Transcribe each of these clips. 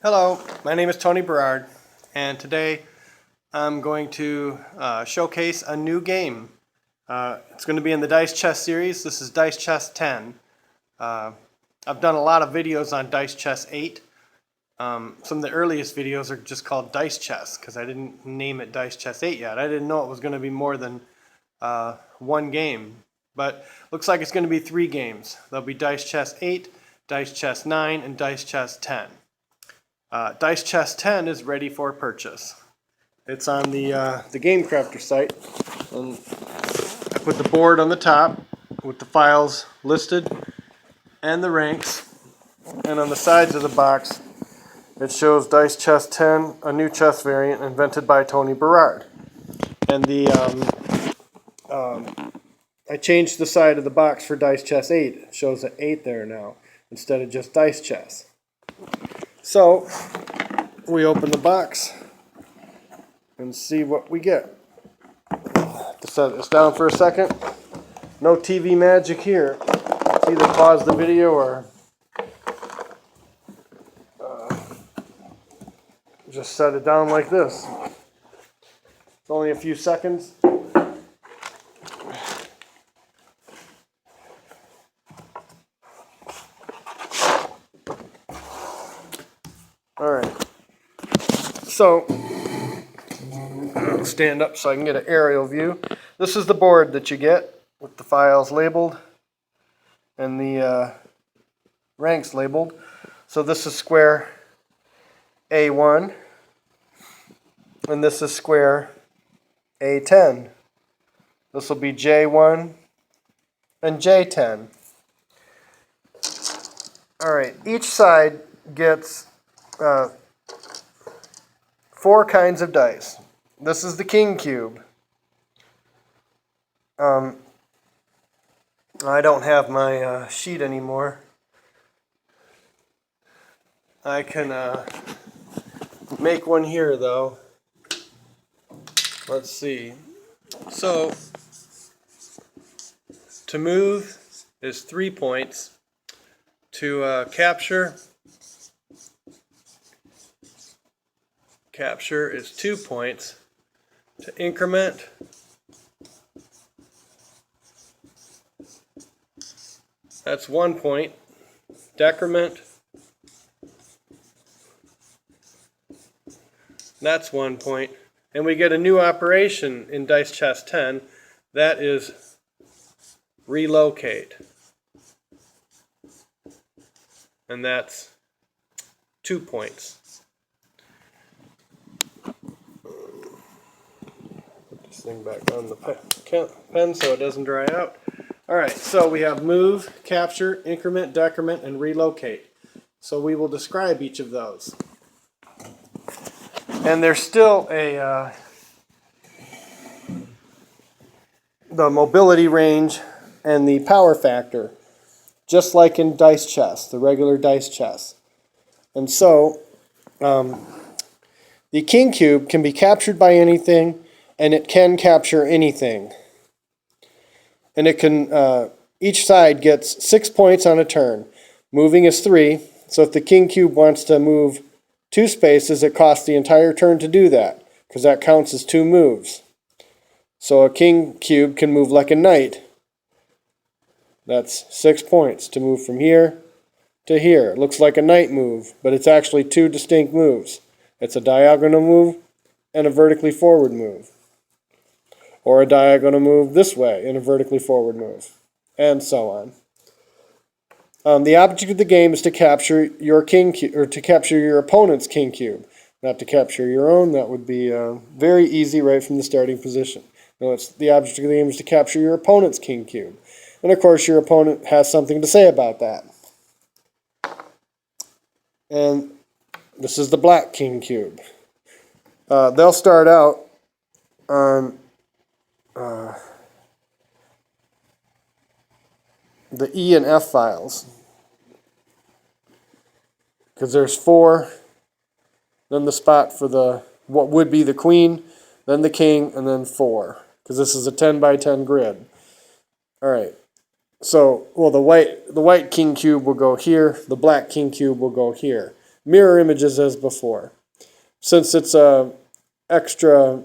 Hello, my name is Tony Berard, and today I'm going to showcase a new game. It's going to be in the Dice Chess series. This is Dice Chess 10. I've done a lot of videos on Dice Chess 8. Some of the earliest videos are just called Dice Chess because I didn't name it Dice Chess 8 yet. I didn't know it was going to be more than one game, but looks like it's going to be 3 games. There'll be Dice Chess 8, Dice Chess 9, and Dice Chess 10. Dice Chess 10 is ready for purchase. It's on the Game Crafter site, and I put the board on the top with the files listed and the ranks, and on the sides of the box it shows Dice Chess 10, a new chess variant invented by Tony Berard. And I changed the side of the box for Dice Chess 8. It shows an 8 there now instead of just Dice Chess. So we open the box and see what we get. To set this down for a second. No TV magic here. Either pause the video or just set it down like this. It's only a few seconds. Alright, so I'll stand up so I can get an aerial view. This is the board that you get with the files labeled and the ranks labeled. So this is square A1 and this is square A10. This will be J1 and J10. Alright, each side gets 4 kinds of dice. This is the king cube. I don't have my sheet anymore. I can make one here though. Let's see. So to move is 3 points. To capture is 2 points. To increment, that's 1 point. Decrement, that's 1 point. And we get a new operation in Dice Chess 10. That is relocate. And that's 2 points. Thing back on the pen so it doesn't dry out. Alright, so we have move, capture, increment, decrement, and relocate. So we will describe each of those. And there's still the mobility range and the power factor, just like in Dice Chess, the regular Dice Chess. And so the king cube can be captured by anything, and it can capture anything. And it can, each side gets 6 points on a turn. Moving is 3, so if the king cube wants to move 2 spaces, it costs the entire turn to do that, because that counts as 2 moves. So a king cube can move like a knight. That's 6 points to move from here to here. It looks like a knight move, but it's actually 2 distinct moves. It's a diagonal move and a vertically forward move. Or a diagonal move this way in a vertically forward move, and so on. The object of the game is to capture your king cube, or to capture your opponent's king cube, not to capture your own. That would be very easy right from the starting position. No, it's the object of the game is to capture your opponent's king cube, and of course your opponent has something to say about that. And this is the black king cube. They'll start out on the E and F files, because there's 4, then the spot for the what would be the queen, then the king, and then 4, because this is a 10 by 10 grid. All right, so well the white king cube will go here, the black king cube will go here. mirror images as before. Since it's a extra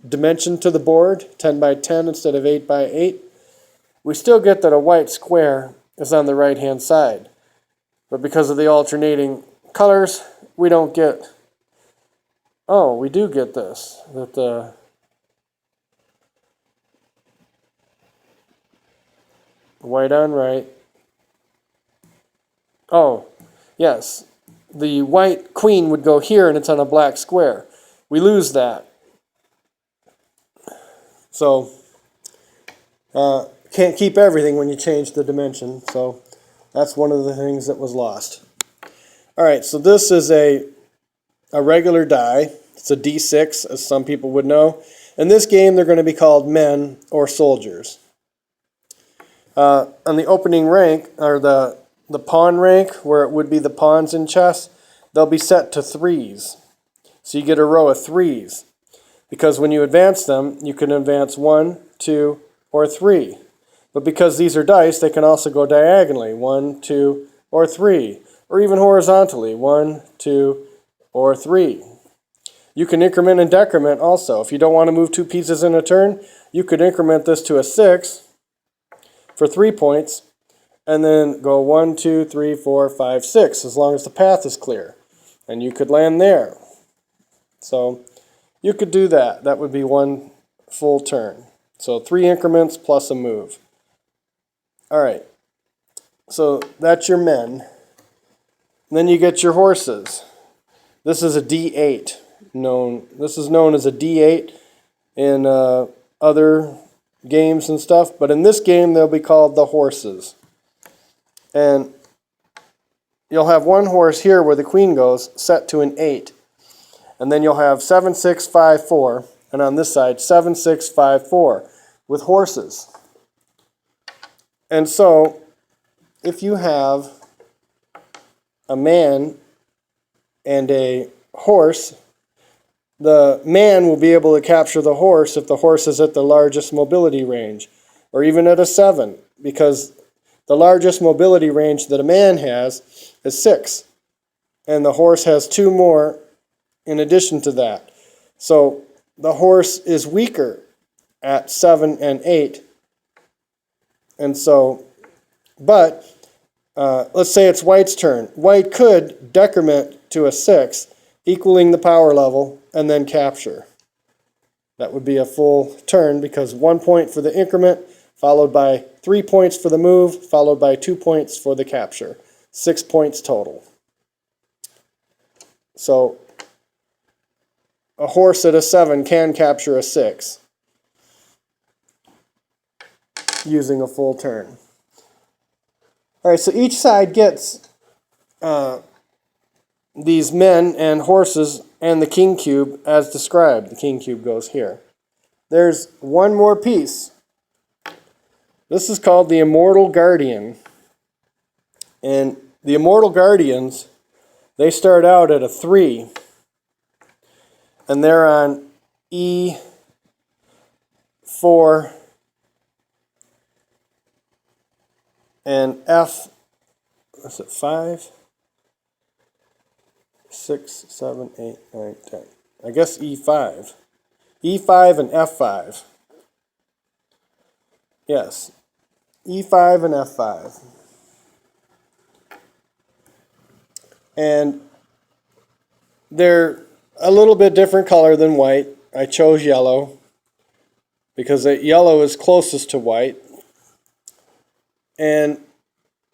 dimension to the board, 10 by 10 instead of 8 by 8, we still get that a white square is on the right hand side. But because of the alternating colors, we don't get, oh, we do get this, that the white on right, oh, yes, the white queen would go here and it's on a black square. We lose that. So, can't keep everything when you change the dimension, so that's one of the things that was lost. Alright, so this is a regular die. It's a D6, as some people would know. In this game, they're going to be called men or soldiers. On the opening rank, or the pawn rank, where it would be the pawns in chess, they'll be set to 3s. So you get a row of 3s. Because when you advance them, you can advance 1, 2, or 3. But because these are dice, they can also go diagonally, 1, 2, or 3. Or even horizontally, 1, 2, or 3. You can increment and decrement also. If you don't want to move 2 pieces in a turn, you could increment this to a 6 for 3 points, and then go 1, 2, 3, 4, 5, 6, as long as the path is clear. And you could land there. So you could do that. That would be 1 full turn. So 3 increments plus a move. Alright, so that's your men. And then you get your horses. This is a D8. This is known as a D8 in other games and stuff, but in this game they'll be called the horses. And you'll have one horse here where the queen goes set to an 8. And then you'll have 7, 6, 5, 4, and on this side 7, 6, 5, 4 with horses. And so if you have a man and a horse, the man will be able to capture the horse if the horse is at the largest mobility range, or even at a 7, because the largest mobility range that a man has is 6, and the horse has 2 more in addition to that. So the horse is weaker at 7 and 8, and so, but let's say it's white's turn. White could decrement to a 6, equaling the power level, and then capture. That would be a full turn because 1 point for the increment, followed by 3 points for the move, followed by 2 points for the capture. 6 points total. So a horse at a 7 can capture a 6 using a full turn. Alright, so each side gets these men and horses and the king cube as described. The king cube goes here. There's one more piece. This is called the Immortal Guardian. And the Immortal Guardians, they start out at a 3. And they're on E4 and F, what's it, 5? 6, 7, 8, 9, 10. I guess E5. E5 and F5. Yes. E5 and F5. And they're a little bit different color than white. I chose yellow because yellow is closest to white. And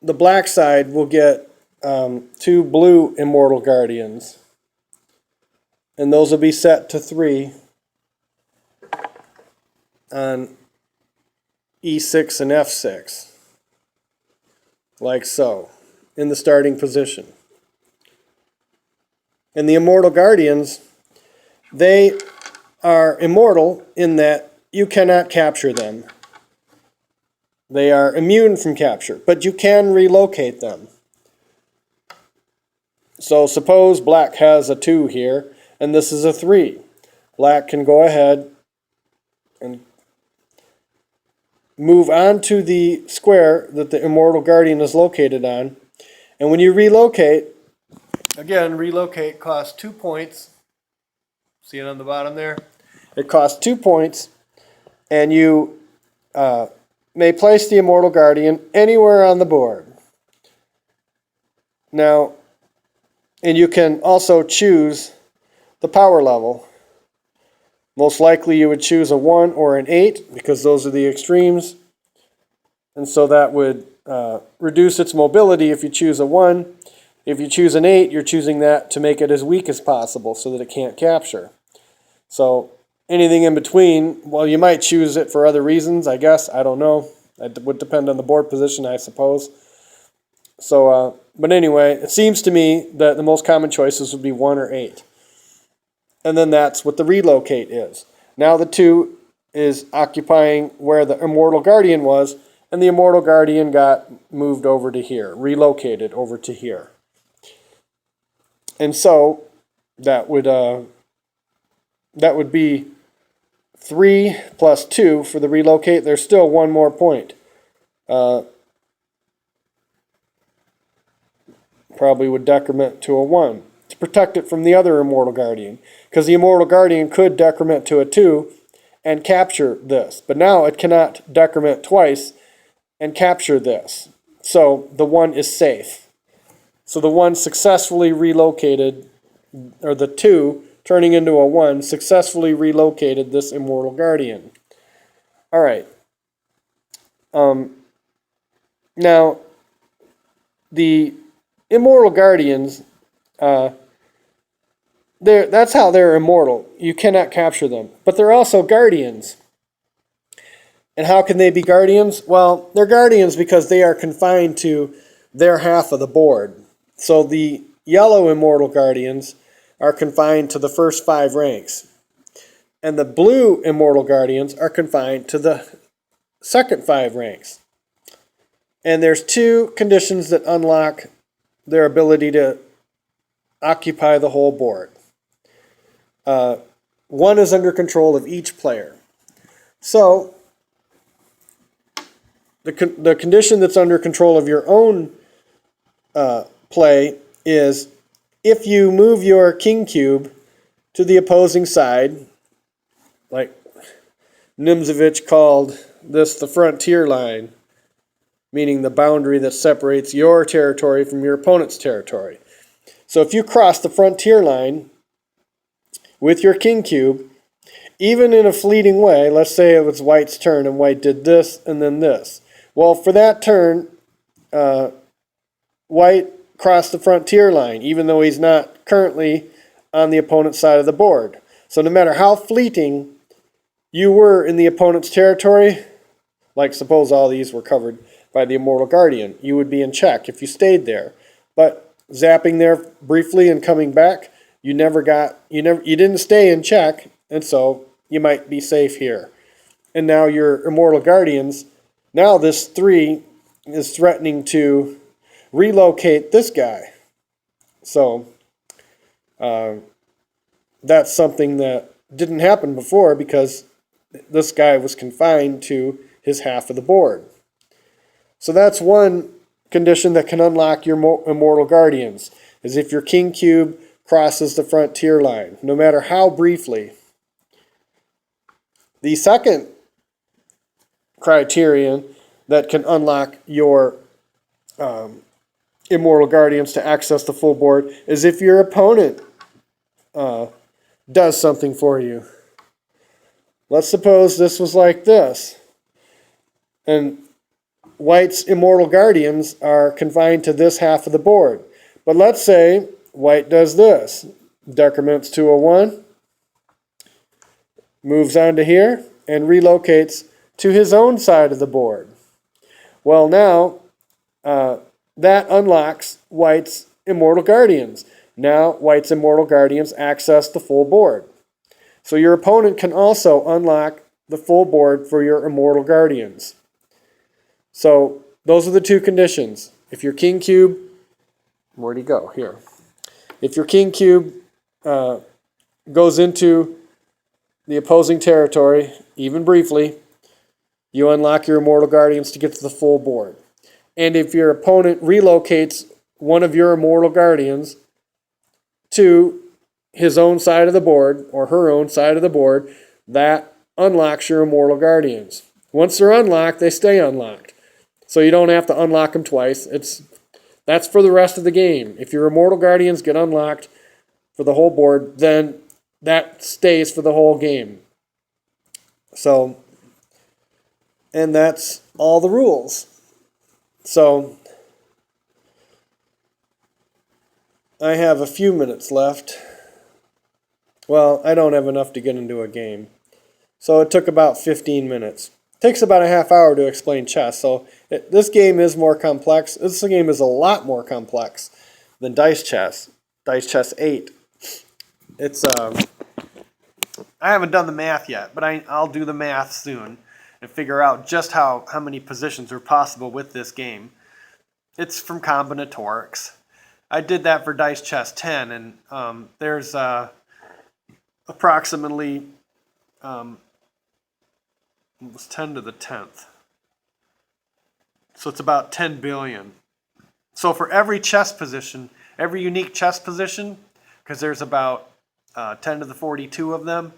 the black side will get 2 blue Immortal Guardians. And those will be set to 3 on E6 and F6. Like so, in the starting position. And the Immortal Guardians, they are immortal in that you cannot capture them. They are immune from capture, but you can relocate them. So suppose black has a 2 here, and this is a 3. Black can go ahead and move on to the square that the Immortal Guardian is located on, And when you relocate, again, relocate costs 2 points. See it on the bottom there? It costs 2 points, and you may place the Immortal Guardian anywhere on the board. Now, and you can also choose the power level. Most likely you would choose a 1 or an 8 because those are the extremes. And so that would reduce its mobility if you choose a 1. If you choose an 8, you're choosing that to make it as weak as possible so that it can't capture. So anything in between, well, you might choose it for other reasons, I guess. I don't know. It would depend on the board position, I suppose. So, but anyway, it seems to me that the most common choices would be 1 or 8. And then that's what the relocate is. Now the 2 is occupying where the Immortal Guardian was, and the Immortal Guardian got moved over to here, relocated over to here. And so that would be 3 plus 2 for the relocate. There's still 1 more point. Probably would decrement to a 1 to protect it from the other Immortal Guardian, because the Immortal Guardian could decrement to a 2 and capture this, but now it cannot decrement twice and capture this. So the 1 is safe. So the 1 successfully relocated, or the 2 turning into a 1 successfully relocated this Immortal Guardian. All right. Now the Immortal Guardians, that's how they're immortal. You cannot capture them. But they're also guardians. And how can they be guardians? Well, they're guardians because they are confined to their half of the board. So the yellow Immortal Guardians are confined to the first 5 ranks. And the blue Immortal Guardians are confined to the second 5 ranks. And there's 2 conditions that unlock their ability to occupy the whole board. 1 is under control of each player. So the condition that's under control of your own play is if you move your king cube to the opposing side, like Nimzovich called this the frontier line, meaning the boundary that separates your territory from your opponent's territory. So if you cross the frontier line with your king cube, even in a fleeting way, let's say it was white's turn and white did this and then this. Well, for that turn, white crossed the frontier line, even though he's not currently on the opponent's side of the board. So no matter how fleeting you were in the opponent's territory, like suppose all these were covered by the Immortal Guardian, you would be in check if you stayed there. But zapping there briefly and coming back, you didn't stay in check, and so you might be safe here. And now your Immortal Guardians, now this 3 is threatening to relocate this guy. So that's something that didn't happen before because this guy was confined to his half of the board. So that's one condition that can unlock your Immortal Guardians, is if your king cube crosses the frontier line, no matter how briefly. The second criterion that can unlock your Immortal Guardians to access the full board is if your opponent does something for you. Let's suppose this was like this, and white's Immortal Guardians are confined to this half of the board. But let's say white does this, decrements to a 1, moves on to here, and relocates to his own side of the board. Well, now that unlocks white's Immortal Guardians. Now white's Immortal Guardians access the full board. So your opponent can also unlock the full board for your Immortal Guardians. So those are the 2 conditions. If your king cube, where'd he go? Here. If your king cube goes into the opposing territory, even briefly, you unlock your Immortal Guardians to get to the full board. And if your opponent relocates one of your Immortal Guardians to his own side of the board or her own side of the board, that unlocks your Immortal Guardians. Once they're unlocked, they stay unlocked. So you don't have to unlock them twice. That's for the rest of the game. If your Immortal Guardians get unlocked for the whole board, then that stays for the whole game. So, and that's all the rules. So, I have a few minutes left. Well, I don't have enough to get into a game. So it took about 15 minutes. It takes about a half hour to explain chess. So this game is more complex. This game is a lot more complex than Dice Chess. Dice Chess 8. It's I haven't done the math yet, but I'll do the math soon and figure out just how many positions are possible with this game. It's from combinatorics. I did that for Dice Chess 10, and there's approximately it was 10 to the 10th. So it's about 10 billion. So for every chess position, every unique chess position, because there's about 10 to the 42 of them,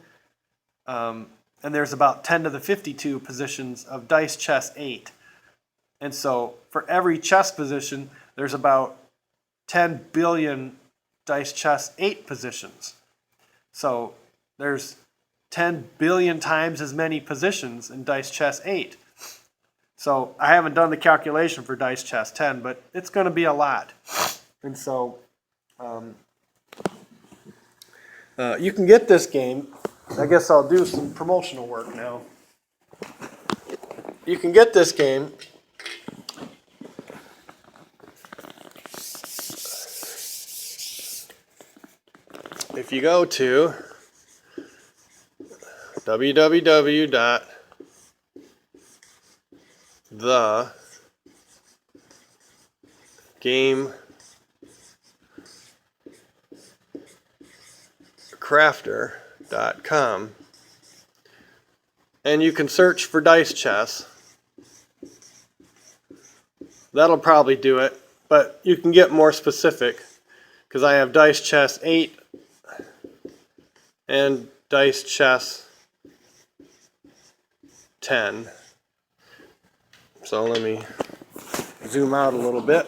and there's about 10 to the 52 positions of Dice Chess 8. And so for every chess position, there's about 10 billion Dice Chess 8 positions. So there's 10 billion times as many positions in Dice Chess 8. So I haven't done the calculation for Dice Chess 10, but it's going to be a lot. And so you can get this game. I guess I'll do some promotional work now. You can get this game if you go to www.thegamecrafter.com, and you can search for Dice Chess. That'll probably do it, but you can get more specific because I have Dice Chess 8 and Dice Chess 10. So let me zoom out a little bit.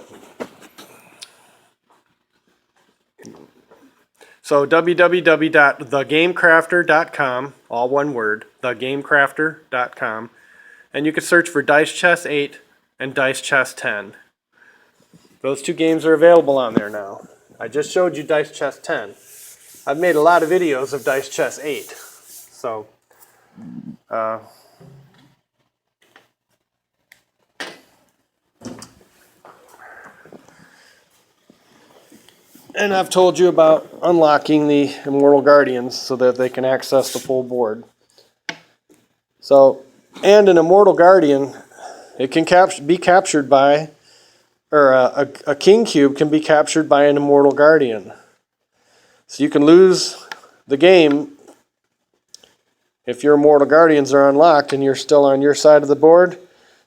So www.thegamecrafter.com, all one word, thegamecrafter.com, and you can search for Dice Chess 8 and Dice Chess 10. Those two games are available on there now. I just showed you Dice Chess 10. I've made a lot of videos of Dice Chess 8. So, and I've told you about unlocking the Immortal Guardians so that they can access the full board. So, and an Immortal Guardian, it can be captured by, or a King Cube can be captured by an Immortal Guardian. So you can lose the game if your Immortal Guardians are unlocked and you're still on your side of the board.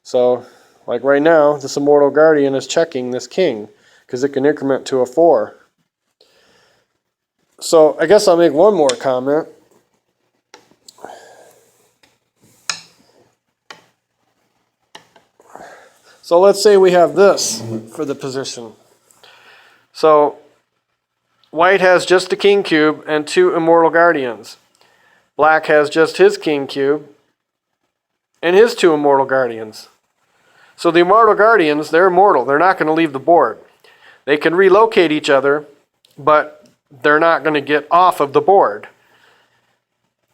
So, like right now, this Immortal Guardian is checking this King because it can increment to a 4. So I guess I'll make one more comment. So let's say we have this for the position. So White has just a King Cube and 2 Immortal Guardians. Black has just his King Cube and his 2 Immortal Guardians. So the Immortal Guardians, they're immortal. They're not going to leave the board. They can relocate each other, but they're not going to get off of the board.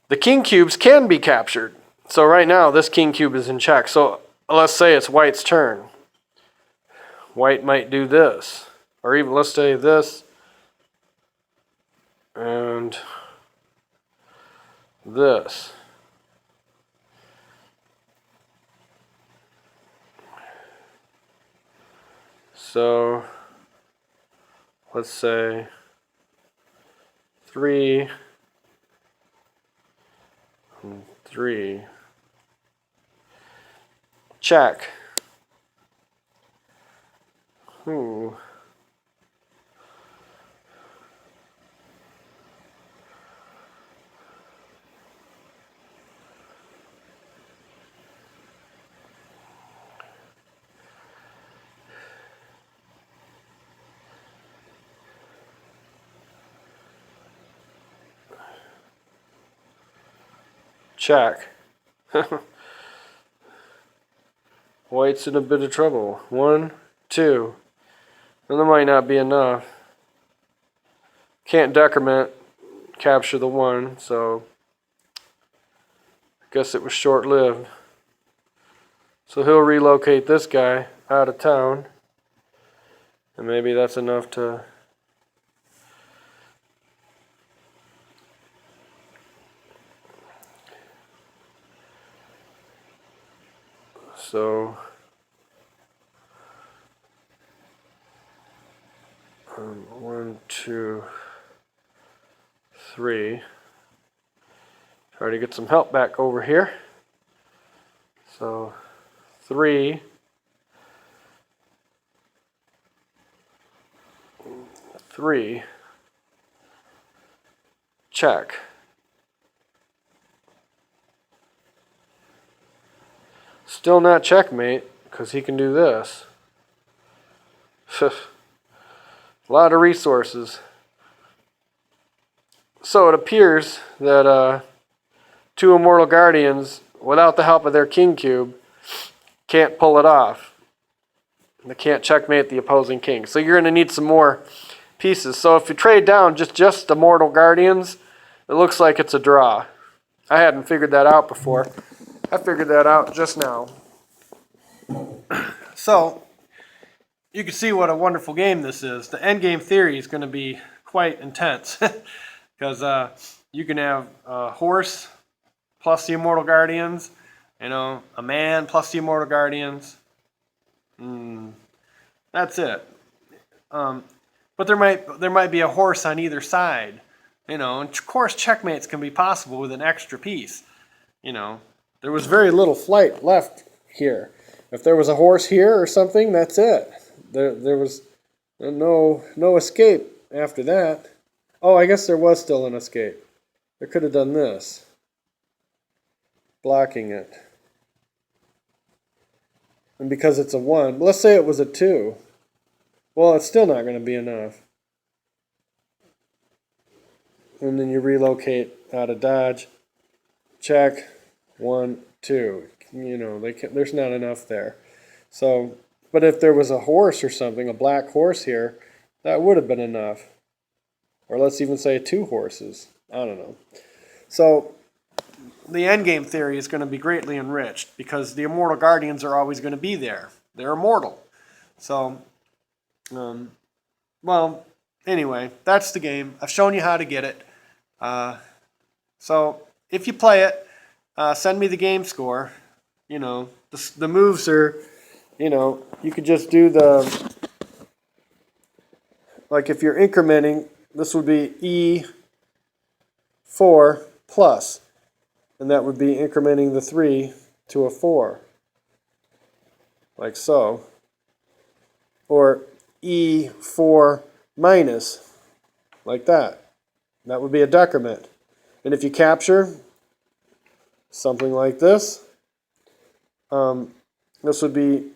The King Cubes can be captured. So right now, this King Cube is in check. So let's say it's White's turn. White might do this. Or even, let's say this. And this. So let's say 3 and 3. Check. Ooh. check. White's in a bit of trouble. 1, 2. And there might not be enough. Can't decrement, capture the 1, so I guess it was short-lived. So he'll relocate this guy out of town. And maybe that's enough to... So... 1, 2, 3. Try to get some help back over here. So 3. 3. Check. Still not checkmate, because he can do this. A lot of resources. So it appears that 2 Immortal Guardians, without the help of their King Cube, can't pull it off. They can't checkmate the opposing king. So you're going to need some more pieces. So if you trade down just Immortal Guardians, it looks like it's a draw. I hadn't figured that out before. I figured that out just now. So you can see what a wonderful game this is. The endgame theory is going to be quite intense because you can have a horse plus the Immortal Guardians, a man plus the Immortal Guardians. That's it. But there might be a horse on either side, and of course checkmates can be possible with an extra piece. There was very little flight left here. If there was a horse here or something, that's it. There was no escape after that. Oh, I guess there was still an escape. They could have done this, blocking it. And because it's a 1, let's say it was a 2. Well, it's still not going to be enough. And then you relocate out of dodge. Check. 1, 2. There's not enough there. So, but if there was a horse or something, a black horse here, that would have been enough. Or let's even say 2 horses. I don't know. So the endgame theory is going to be greatly enriched because the Immortal Guardians are always going to be there. They're immortal. So, well, anyway, that's the game. I've shown you how to get it. So if you play it, send me the game score. The moves are, you could just do like if you're incrementing, this would be E4 plus. And that would be incrementing the 3 to a 4. Like so. Or E4 minus. Like that. That would be a decrement. And if you capture something like this, this would be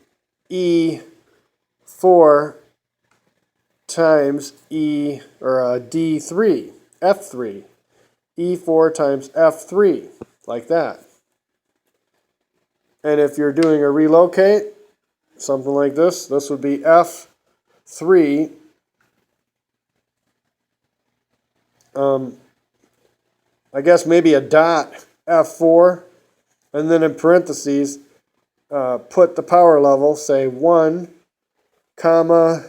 E4 times D3, F3. E4 times F3, like that. And if you're doing a relocate, something like this would be F3, I guess maybe a dot F4, and then in parentheses, put the power level, say 1, comma,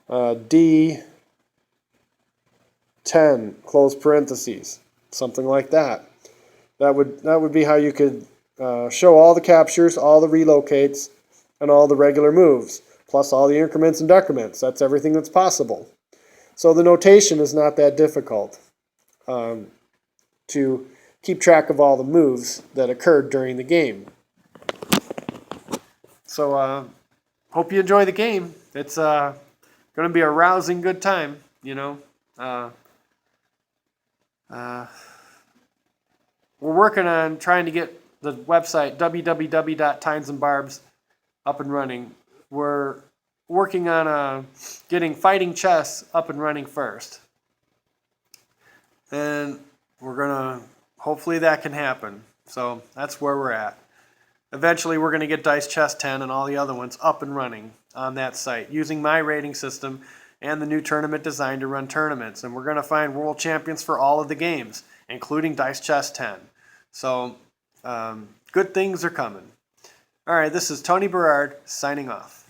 D10, close parentheses, something like that. That would be how you could show all the captures, all the relocates, and all the regular moves, plus all the increments and decrements. That's everything that's possible. So the notation is not that difficult to keep track of all the moves that occurred during the game. So hope you enjoy the game. It's going to be a rousing good time, We're working on trying to get the website www.timesandbarbs up and running. We're working on getting Fighting Chess up and running first. And hopefully that can happen. So that's where we're at. Eventually we're going to get Dice Chess 10 and all the other ones up and running on that site using my rating system and the new tournament design to run tournaments. And we're going to find world champions for all of the games, including Dice Chess 10. So good things are coming. All right, this is Tony Berard signing off.